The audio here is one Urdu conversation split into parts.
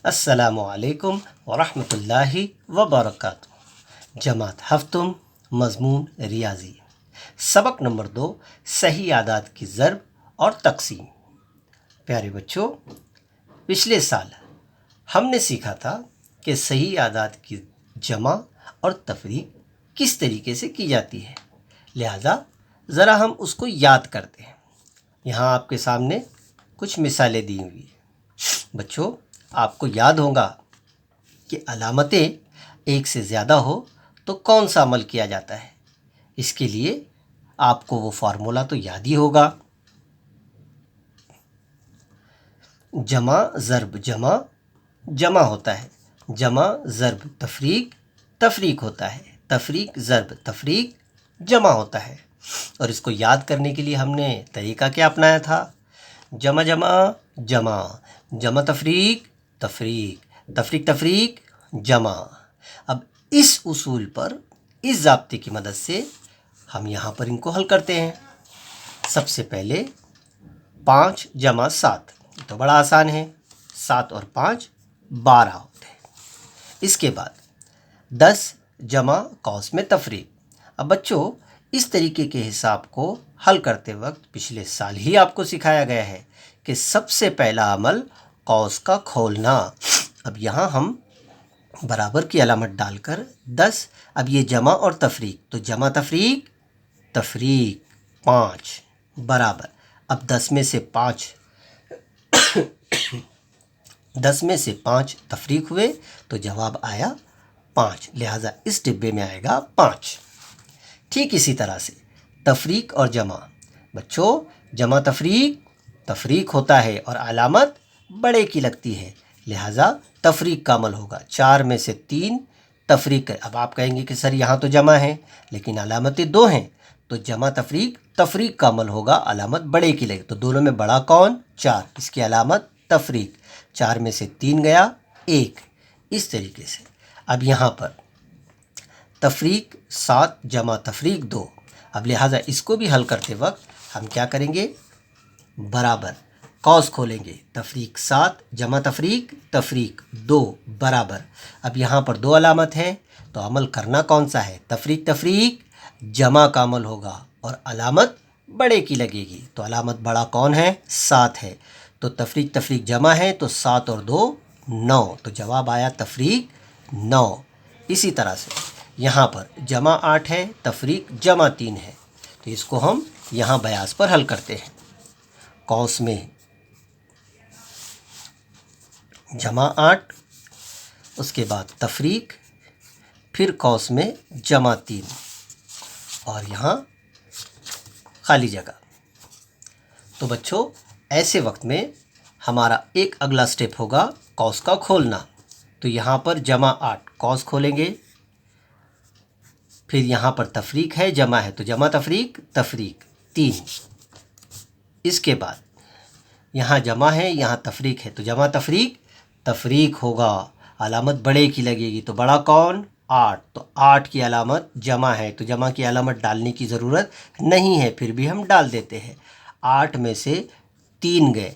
السلام علیکم ورحمۃ اللہ وبرکاتہ۔ جماعت ہفتم مضمون ریاضی، سبق نمبر 2، صحیح اعداد کی ضرب اور تقسیم۔ پیارے بچوں، پچھلے سال ہم نے سیکھا تھا کہ صحیح اعداد کی جمع اور تفریق کس طریقے سے کی جاتی ہے، لہذا ذرا ہم اس کو یاد کرتے ہیں۔ یہاں آپ کے سامنے کچھ مثالیں دی ہوئی ہیں۔ بچوں، آپ کو یاد ہوگا کہ علامتیں ایک سے زیادہ ہو تو کون سا عمل کیا جاتا ہے۔ اس کے لیے آپ کو وہ فارمولہ تو یاد ہی ہوگا، جمع ضرب جمع جمع ہوتا ہے، جمع ضرب تفریق تفریق ہوتا ہے، تفریق ضرب تفریق جمع ہوتا ہے۔ اور اس کو یاد کرنے کے لیے ہم نے طریقہ کیا اپنایا تھا؟ جمع جمع جمع، جمع تفریق تفریق، تفریق تفریق جمع۔ اب اس اصول پر، اس ضابطے کی مدد سے ہم یہاں پر ان کو حل کرتے ہیں۔ سب سے پہلے 5 جمع 7، یہ تو بڑا آسان ہے، 7 اور 5 12 ہوتے ہیں۔ اس کے بعد 10 جمع قوس میں تفریق۔ اب بچوں، اس طریقے کے حساب کو حل کرتے وقت پچھلے سال ہی آپ کو سکھایا گیا ہے کہ سب سے پہلا عمل قوس کا کھولنا۔ اب یہاں ہم برابر کی علامت ڈال کر 10، اب یہ جمع اور تفریق، تو جمع تفریق تفریق 5 برابر، اب 10 میں سے 5 تفریق ہوئے تو جواب آیا 5، لہٰذا اس ڈبے میں آئے گا 5۔ ٹھیک اسی طرح سے تفریق اور جمع۔ بچوں، جمع تفریق تفریق ہوتا ہے اور علامت بڑے کی لگتی ہے، لہٰذا تفریق کا عمل ہوگا۔ 4 میں سے 3 تفریق ہے۔ اب آپ کہیں گے کہ سر یہاں تو جمع ہے لیکن علامتیں 2 ہیں، تو جمع تفریق تفریق کا عمل ہوگا، علامت بڑے کی لگے، تو دونوں میں بڑا کون؟ 4، اس کی علامت تفریق۔ 4 میں سے 3 گیا 1، اس طریقے سے۔ اب یہاں پر تفریق 7 جمع تفریق 2، اب لہٰذا اس کو بھی حل کرتے وقت ہم کیا کریں گے؟ برابر قوس کھولیں گے، تفریق 7 جمع تفریق تفریق 2 برابر، اب یہاں پر 2 علامت ہیں تو عمل کرنا کون سا ہے؟ تفریق تفریق جمع کا عمل ہوگا اور علامت بڑے کی لگے گی، تو علامت بڑا کون ہے؟ 7 ہے، تو تفریق تفریق جمع ہے تو 7 اور 2 9، تو جواب آیا تفریق 9۔ اسی طرح سے یہاں پر جمع 8 ہے، تفریق جمع 3 ہے، تو اس کو ہم یہاں بیاض پر حل کرتے ہیں۔ قوس میں جمع 8، اس کے بعد تفریق، پھر قوس میں جمع 3 اور یہاں خالی جگہ۔ تو بچوں، ایسے وقت میں ہمارا ایک اگلا سٹیپ ہوگا قوس کا کھولنا، تو یہاں پر جمع 8 قوس کھولیں گے، پھر یہاں پر تفریق ہے، جمع ہے تو جمع تفریق تفریق 3، اس کے بعد یہاں جمع ہے یہاں تفریق ہے تو جمع تفریق تفریق ہوگا، علامت بڑے کی لگے گی، تو بڑا کون؟ 8، تو 8 کی علامت جمع ہے تو جمع کی علامت ڈالنے کی ضرورت نہیں ہے، پھر بھی ہم ڈال دیتے ہیں۔ 8 میں سے 3 گئے،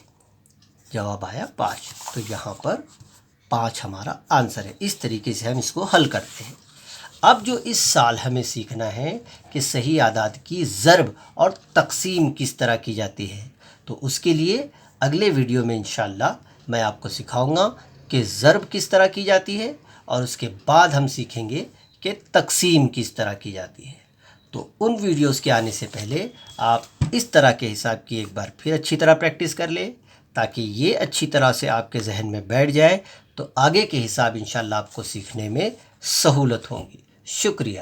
جواب آیا 5، تو یہاں پر 5 ہمارا آنسر ہے۔ اس طریقے سے ہم اس کو حل کرتے ہیں۔ اب جو اس سال ہمیں سیکھنا ہے کہ صحیح اعداد کی ضرب اور تقسیم کس طرح کی جاتی ہے، تو اس کے لیے اگلے ویڈیو میں انشاءاللہ میں آپ کو سکھاؤں گا کہ ضرب کس طرح کی جاتی ہے، اور اس کے بعد ہم سیکھیں گے کہ تقسیم کس طرح کی جاتی ہے۔ تو ان ویڈیوز کے آنے سے پہلے آپ اس طرح کے حساب کی ایک بار پھر اچھی طرح پریکٹس کر لیں، تاکہ یہ اچھی طرح سے آپ کے ذہن میں بیٹھ جائے، تو آگے کے حساب انشاءاللہ آپ کو سیکھنے میں سہولت ہوگی۔ شکریہ۔